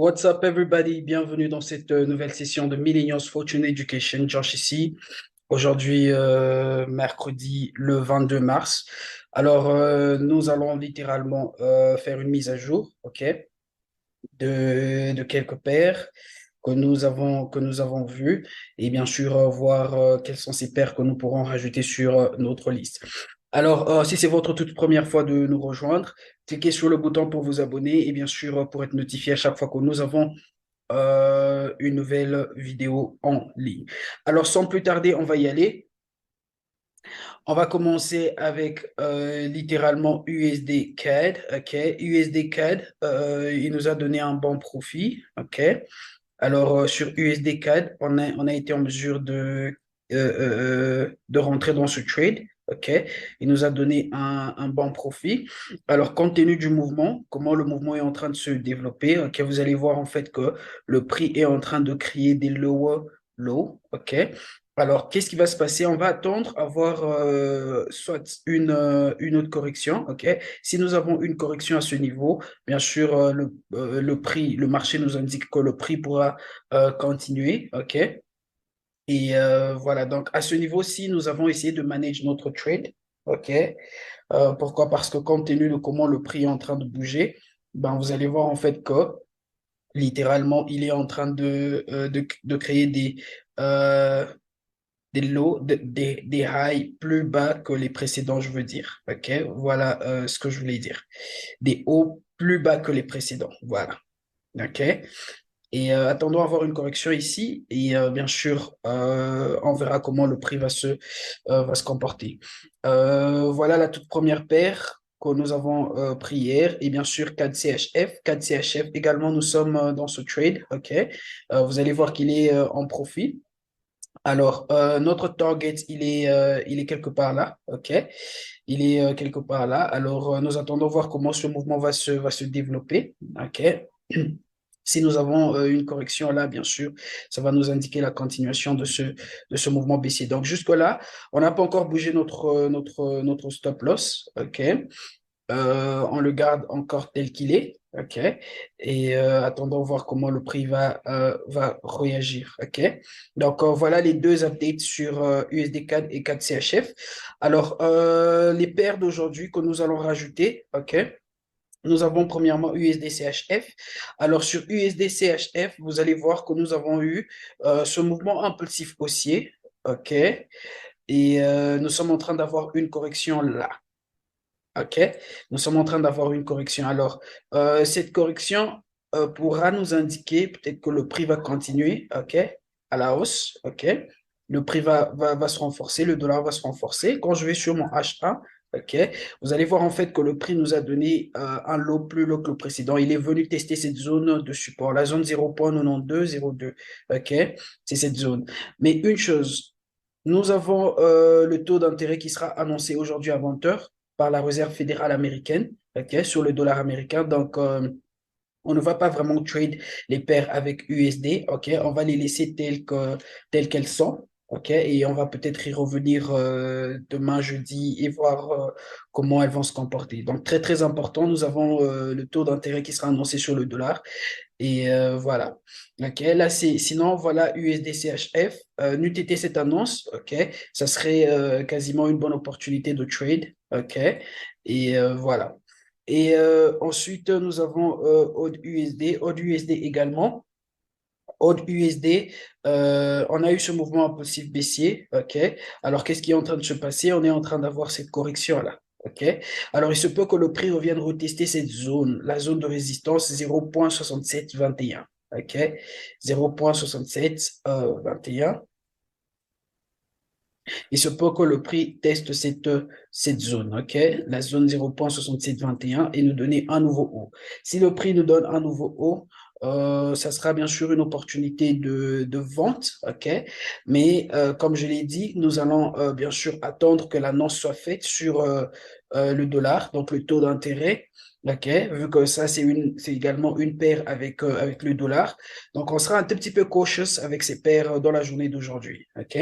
What's up everybody? Bienvenue dans cette nouvelle session de Millennials Fortune Education. Josh ici. Aujourd'hui, mercredi le 22 mars. Alors, nous allons littéralement faire une mise à jour, ok, de quelques paires que nous avons vues et bien sûr voir quelles sont ces paires que nous pourrons rajouter sur notre liste. Alors, si c'est votre toute première fois de nous rejoindre, cliquez sur le bouton pour vous abonner et bien sûr pour être notifié à chaque fois que nous avons une nouvelle vidéo en ligne. Alors, sans plus tarder, on va y aller. On va commencer avec littéralement USD CAD. OK. USD CAD, il nous a donné un bon profit. OK. Alors, sur USD CAD, on a été en mesure de rentrer dans ce trade. OK. Il nous a donné un bon profit. Alors, compte tenu du mouvement, comment le mouvement est en train de se développer, OK, vous allez voir en fait que le prix est en train de créer des lower lows. OK. Alors, qu'est-ce qui va se passer? On va attendre à voir soit une autre correction. OK. Si nous avons une correction à ce niveau, bien sûr, le prix, le marché nous indique que le prix pourra continuer. OK. Et voilà, donc à ce niveau-ci, nous avons essayé de manager notre trade. OK. Pourquoi? Parce que compte tenu de comment le prix est en train de bouger, ben, vous allez voir en fait que littéralement, il est en train de créer euh, des lows, des highs plus bas que les précédents, je veux dire. OK. Voilà ce que je voulais dire. Des hauts plus bas que les précédents. Voilà. OK. Et attendons à avoir une correction ici. Et bien sûr, on verra comment le prix va se comporter. Voilà la toute première paire que nous avons pris hier. Et bien sûr, 4CHF. 4CHF également, nous sommes dans ce trade. OK. Vous allez voir qu'il est en profit. Alors, notre target, il est quelque part là. OK. Il est quelque part là. Alors, nous attendons voir comment ce mouvement va se développer. OK. Si nous avons une correction là, bien sûr, ça va nous indiquer la continuation de ce mouvement baissier. Donc, jusque-là, on n'a pas encore bougé notre stop loss. OK. On le garde encore tel qu'il est. OK. Et attendons voir comment le prix va réagir. OK. Donc, voilà les deux updates sur USD CAD et 4CHF. Alors, les paires d'aujourd'hui que nous allons rajouter. OK. Nous avons premièrement USD-CHF. Alors sur USD-CHF, vous allez voir que nous avons eu ce mouvement impulsif haussier. OK. Et nous sommes en train d'avoir une correction là. OK. Nous sommes en train d'avoir une correction. Alors, cette correction pourra nous indiquer peut-être que le prix va continuer, OK, à la hausse. OK. Le prix va se renforcer, le dollar va se renforcer. Quand je vais sur mon H1, OK, vous allez voir en fait que le prix nous a donné un lot plus low que le précédent. Il est venu tester cette zone de support, la zone 0,9202. OK, c'est cette zone. Mais une chose, nous avons le taux d'intérêt qui sera annoncé aujourd'hui à 20 heures par la Réserve fédérale américaine, ok, sur le dollar américain. Donc, on ne va pas vraiment trade les paires avec USD, ok. On va les laisser telles qu'elles sont, ok. Et on va peut-être y revenir demain, jeudi, et voir comment elles vont se comporter. Donc, très, très important, nous avons le taux d'intérêt qui sera annoncé sur le dollar. Et voilà. OK, là, sinon, voilà, USD-CHF. N'eût été cette annonce, OK, ça serait quasiment une bonne opportunité de trade. OK, et voilà. Et ensuite, nous avons AUD USD. AUD USD également. AUD USD, on a eu ce mouvement impulsif baissier. OK, alors qu'est-ce qui est en train de se passer? On est en train d'avoir cette correction-là. OK, alors il se peut que le prix revienne retester cette zone, la zone de résistance 0,6721. OK, 0,6721. Il se peut que le prix teste cette zone, OK, la zone 0,6721 et nous donner un nouveau haut. Si le prix nous donne un nouveau haut, ça sera bien sûr une opportunité de vente, OK, mais comme je l'ai dit, nous allons bien sûr attendre que l'annonce soit faite sur le dollar, donc le taux d'intérêt. OK, vu que ça, c'est également une paire avec le dollar. Donc, on sera un tout petit peu cautious avec ces paires dans la journée d'aujourd'hui. OK?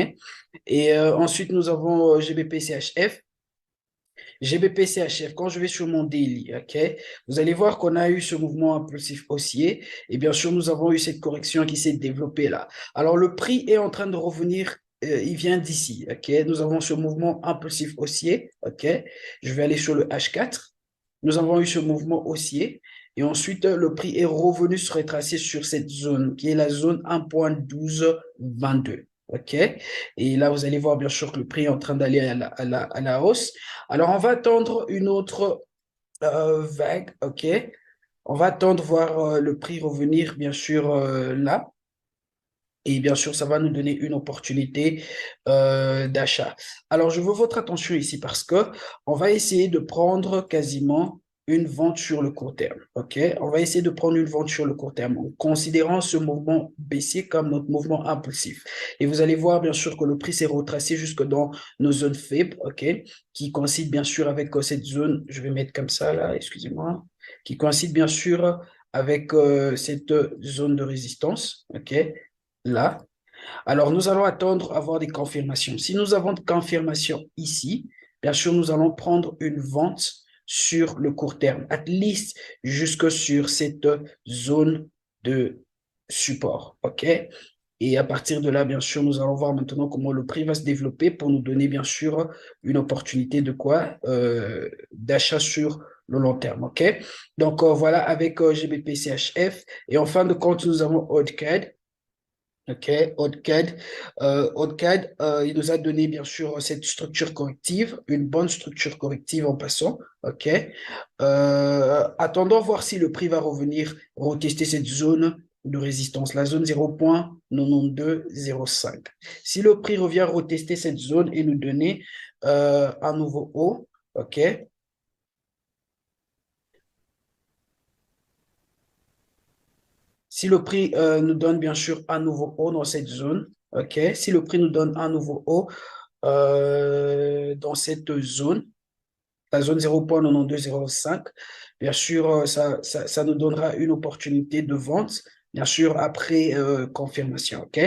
Et ensuite, nous avons GBP-CHF. GBP CHF, quand je vais sur mon daily, OK, vous allez voir qu'on a eu ce mouvement impulsif haussier et bien sûr, nous avons eu cette correction qui s'est développée là. Alors, le prix est en train de revenir, il vient d'ici, OK. Nous avons ce mouvement impulsif haussier, OK. Je vais aller sur le H4. Nous avons eu ce mouvement haussier et ensuite, le prix est revenu se retracer sur cette zone qui est la zone 1.1222. OK? Et là, vous allez voir bien sûr que le prix est en train d'aller à la hausse. Alors, on va attendre une autre vague. OK? On va attendre voir le prix revenir bien sûr là. Et bien sûr, ça va nous donner une opportunité d'achat. Alors, je veux votre attention ici parce que on va essayer de prendre quasiment une vente sur le court terme. OK? On va essayer de prendre une vente sur le court terme en considérant ce mouvement baissier comme notre mouvement impulsif. Et vous allez voir bien sûr que le prix s'est retracé jusque dans nos zones faibles, OK? Qui coïncident bien sûr avec cette zone, je vais mettre comme ça là, excusez-moi, qui coïncide bien sûr avec cette zone de résistance, OK? Là. Alors, nous allons attendre avoir des confirmations. Si nous avons de confirmations ici, bien sûr, nous allons prendre une vente sur le court terme, at least jusque sur cette zone de support. OK? Et à partir de là, bien sûr, nous allons voir maintenant comment le prix va se développer pour nous donner, bien sûr, une opportunité de quoi? D'achat sur le long terme. OK? Donc, voilà avec GBP CHF. Et en fin de compte, nous avons ODCAD. OK, AutoCAD. AutoCAD, il nous a donné bien sûr cette structure corrective, une bonne structure corrective en passant. OK. Attendons voir si le prix va revenir retester cette zone de résistance, la zone 0.9205. Si le prix revient retester cette zone et nous donner un nouveau haut, OK. Si le prix nous donne bien sûr un nouveau haut dans cette zone, OK. Si le prix nous donne un nouveau haut dans cette zone, la zone 0.9205, bien sûr, ça nous donnera une opportunité de vente, bien sûr, après confirmation, OK?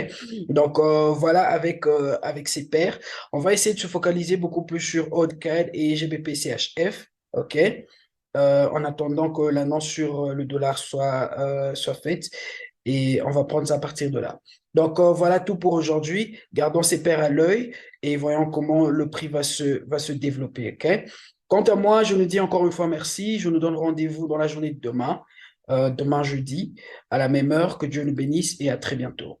Donc, voilà, avec ces paires, on va essayer de se focaliser beaucoup plus sur AutoCAD et GBP-CHF, OK? En attendant que l'annonce sur le dollar soit faite et on va prendre ça à partir de là. Donc, voilà tout pour aujourd'hui. Gardons ces paires à l'œil et voyons comment le prix va se développer, OK? Quant à moi, je nous dis encore une fois merci. Je nous donne rendez-vous dans la journée de demain, demain jeudi, à la même heure. Que Dieu nous bénisse et à très bientôt.